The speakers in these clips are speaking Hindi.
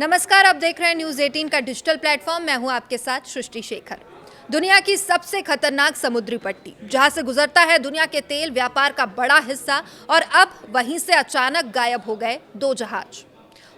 नमस्कार, आप देख रहे हैं न्यूज़ 18 का डिजिटल प्लेटफॉर्म। मैं हूं आपके साथ सृष्टि शेखर। दुनिया की सबसे खतरनाक समुद्री पट्टी जहां से गुजरता है दुनिया के तेल व्यापार का बड़ा हिस्सा, और अब वहीं से अचानक गायब हो गए दो जहाज।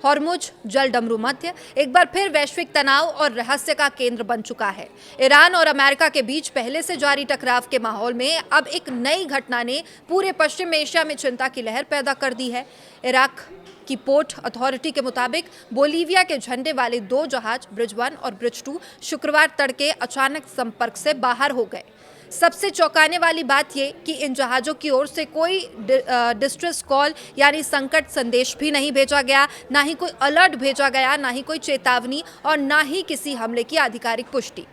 हॉर्मुज जलडमरू मध्य एक बार फिर वैश्विक तनाव और रहस्य का केंद्र बन चुका है। ईरान और अमेरिका के बीच पहले से जारी टकराव के माहौल में अब एक नई घटना ने पूरे पश्चिम एशिया में चिंता की लहर पैदा कर दी है। इराक की पोर्ट अथॉरिटी के मुताबिक बोलीविया के झंडे वाले दो जहाज ब्रिज 1 और ब्रिज 2 शुक्रवार तड़के अचानक संपर्क से बाहर हो गए। सबसे चौंकाने वाली बात यह कि इन जहाज़ों की ओर से कोई डिस्ट्रेस कॉल यानी संकट संदेश भी नहीं भेजा गया, ना ही कोई अलर्ट भेजा गया, ना ही कोई चेतावनी और ना ही किसी हमले की आधिकारिक पुष्टि।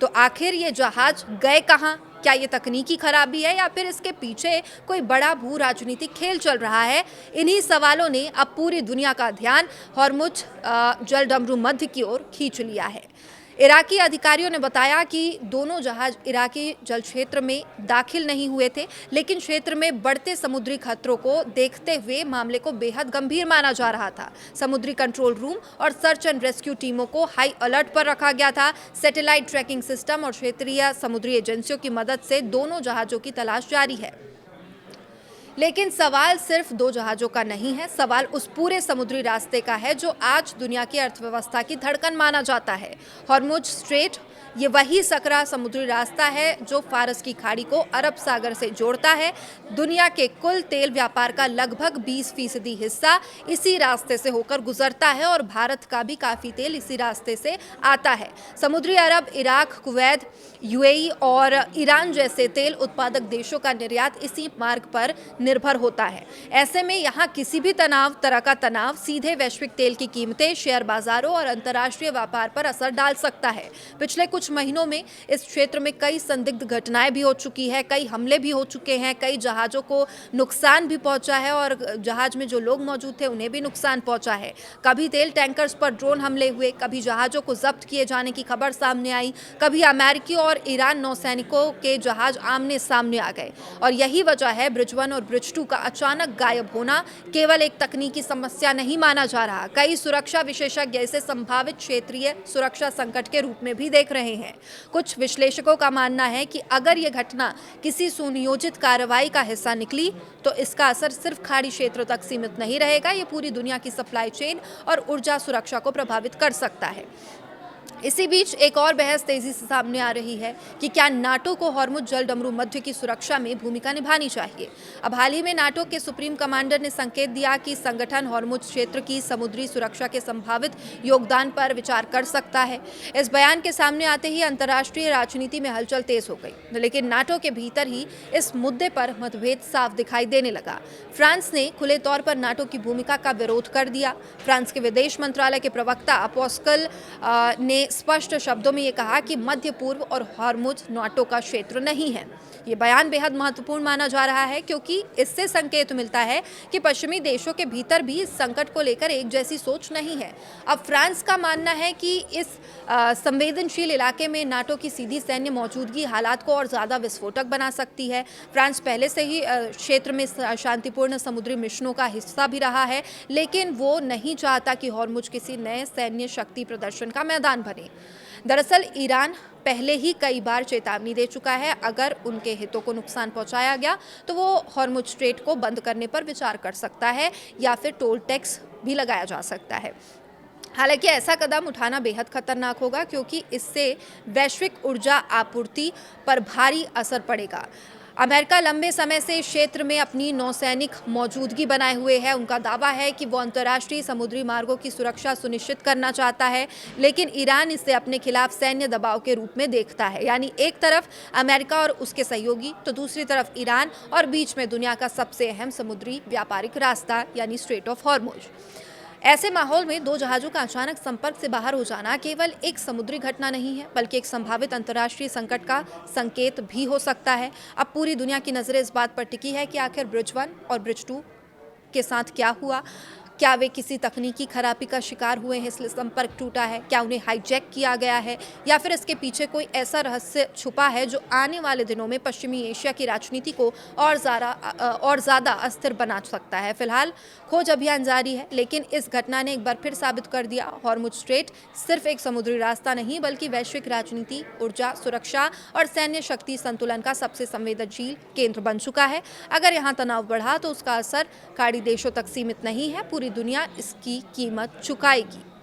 तो आखिर ये जहाज गए कहाँ? क्या ये तकनीकी खराबी है या फिर इसके पीछे कोई बड़ा भू राजनीतिक खेल चल रहा है? इन्हीं सवालों ने अब पूरी दुनिया का ध्यान हॉर्मुज जलडमरू मध्य की ओर खींच लिया है। इराकी अधिकारियों ने बताया कि दोनों जहाज इराकी जल क्षेत्र में दाखिल नहीं हुए थे, लेकिन क्षेत्र में बढ़ते समुद्री खतरों को देखते हुए मामले को बेहद गंभीर माना जा रहा था। समुद्री कंट्रोल रूम और सर्च एंड रेस्क्यू टीमों को हाई अलर्ट पर रखा गया था। सैटेलाइट ट्रैकिंग सिस्टम और क्षेत्रीय समुद्री एजेंसियों की मदद से दोनों जहाज़ों की तलाश जारी है। लेकिन सवाल सिर्फ दो जहाज़ों का नहीं है, सवाल उस पूरे समुद्री रास्ते का है जो आज दुनिया की अर्थव्यवस्था की धड़कन माना जाता है। हॉर्मुज स्ट्रेट ये वही सकरा समुद्री रास्ता है जो फारस की खाड़ी को अरब सागर से जोड़ता है। दुनिया के कुल तेल व्यापार का लगभग 20% हिस्सा इसी रास्ते से होकर गुजरता है और भारत का भी काफ़ी तेल इसी रास्ते से आता है। समुद्री अरब, इराक, कुवैत, यूएई और ईरान जैसे तेल उत्पादक देशों का निर्यात इसी मार्ग पर निर्भर होता है। ऐसे में यहाँ किसी भी तरह का तनाव सीधे वैश्विक तेल की कीमतें, शेयर बाजारों और अंतर्राष्ट्रीय व्यापार पर असर डाल सकता है। पिछले कुछ महीनों में इस क्षेत्र में कई संदिग्ध घटनाएं भी हो चुकी है, कई हमले भी हो चुके हैं, कई जहाज़ों को नुकसान भी पहुंचा है और जहाज में जो लोग मौजूद थे उन्हें भी नुकसान पहुंचा है। कभी तेल टैंकर्स पर ड्रोन हमले हुए, कभी जहाज़ों को जब्त किए जाने की खबर सामने आई, कभी अमेरिकी और ईरान नौसैनिकों के जहाज आमने सामने आ गए। और यही वजह है ब्रिज 1 और ब्रिज 2 का अचानक गायब होना केवल एक तकनीकी समस्या नहीं माना जा रहा। कई सुरक्षा विशेषज्ञ इसे संभावित क्षेत्रीय सुरक्षा संकट के रूप में भी देख रहे हैं। कुछ विश्लेषकों का मानना है कि अगर यह घटना किसी सुनियोजित कार्रवाई का हिस्सा निकली तो इसका असर सिर्फ खाड़ी क्षेत्र तक सीमित नहीं रहेगा, ये पूरी दुनिया की सप्लाई चेन और ऊर्जा सुरक्षा को प्रभावित कर सकता है। इसी बीच एक और बहस तेजी से सामने आ रही है कि क्या नाटो को हॉर्मुज जलडमरू मध्य की सुरक्षा में भूमिका निभानी चाहिए। अब हाल ही में नाटो के सुप्रीम कमांडर ने संकेत दिया कि संगठन हॉर्मुज क्षेत्र की समुद्री सुरक्षा के संभावित योगदान पर विचार कर सकता है। इस बयान के सामने आते ही अंतर्राष्ट्रीय राजनीति में हलचल तेज हो गई, लेकिन नाटो के भीतर ही इस मुद्दे पर मतभेद साफ दिखाई देने लगा। फ्रांस ने खुले तौर पर नाटो की भूमिका का विरोध कर दिया। फ्रांस के विदेश मंत्रालय के प्रवक्ता अपोस्कल ने स्पष्ट शब्दों में ये कहा कि मध्य पूर्व और हॉर्मुज नाटो का क्षेत्र नहीं है। ये बयान बेहद महत्वपूर्ण माना जा रहा है क्योंकि इससे संकेत मिलता है कि पश्चिमी देशों के भीतर भी इस संकट को लेकर एक जैसी सोच नहीं है। अब फ्रांस का मानना है कि इस संवेदनशील इलाके में नाटो की सीधी सैन्य मौजूदगी हालात को और ज़्यादा विस्फोटक बना सकती है। फ्रांस पहले से ही क्षेत्र में शांतिपूर्ण समुद्री मिशनों का हिस्सा भी रहा है, लेकिन वो नहीं चाहता कि हॉर्मुज किसी नए सैन्य शक्ति प्रदर्शन का मैदान बने। दरअसल ईरान पहले ही कई बार चेतावनी दे चुका है, अगर उनके हितों को नुकसान पहुंचाया गया तो वो हॉर्मुज स्ट्रेट को बंद करने पर विचार कर सकता है या फिर टोल टैक्स भी लगाया जा सकता है। हालांकि ऐसा कदम उठाना बेहद खतरनाक होगा क्योंकि इससे वैश्विक ऊर्जा आपूर्ति पर भारी असर पड़ेगा। अमेरिका लंबे समय से इस क्षेत्र में अपनी नौसैनिक मौजूदगी बनाए हुए है। उनका दावा है कि वो अंतर्राष्ट्रीय समुद्री मार्गों की सुरक्षा सुनिश्चित करना चाहता है, लेकिन ईरान इसे अपने खिलाफ सैन्य दबाव के रूप में देखता है। यानी एक तरफ अमेरिका और उसके सहयोगी, तो दूसरी तरफ ईरान और बीच में दुनिया का सबसे अहम समुद्री व्यापारिक रास्ता यानी स्ट्रेट ऑफ हॉर्मुज। ऐसे माहौल में दो जहाज़ों का अचानक संपर्क से बाहर हो जाना केवल एक समुद्री घटना नहीं है, बल्कि एक संभावित अंतर्राष्ट्रीय संकट का संकेत भी हो सकता है। अब पूरी दुनिया की नज़रें इस बात पर टिकी है कि आखिर ब्रिज 1 और ब्रिज 2 के साथ क्या हुआ, क्या वे किसी तकनीकी खराबी का शिकार हुए हैं इसलिए संपर्क टूटा है? क्या उन्हें हाईजैक किया गया है या फिर इसके पीछे कोई ऐसा रहस्य छुपा है जो आने वाले दिनों में पश्चिमी एशिया की राजनीति को और ज़्यादा अस्थिर बना सकता है? फिलहाल खोज अभियान जारी है, लेकिन इस घटना ने एक बार फिर साबित कर दिया हॉर्मुज स्ट्रेट सिर्फ एक समुद्री रास्ता नहीं बल्कि वैश्विक राजनीति, ऊर्जा, सुरक्षा और सैन्य शक्ति संतुलन का सबसे संवेदनशील केंद्र बन चुका है। अगर यहाँ तनाव बढ़ा तो उसका असर खाड़ी देशों तक सीमित नहीं है, पूरी दुनिया इसकी कीमत चुकाएगी।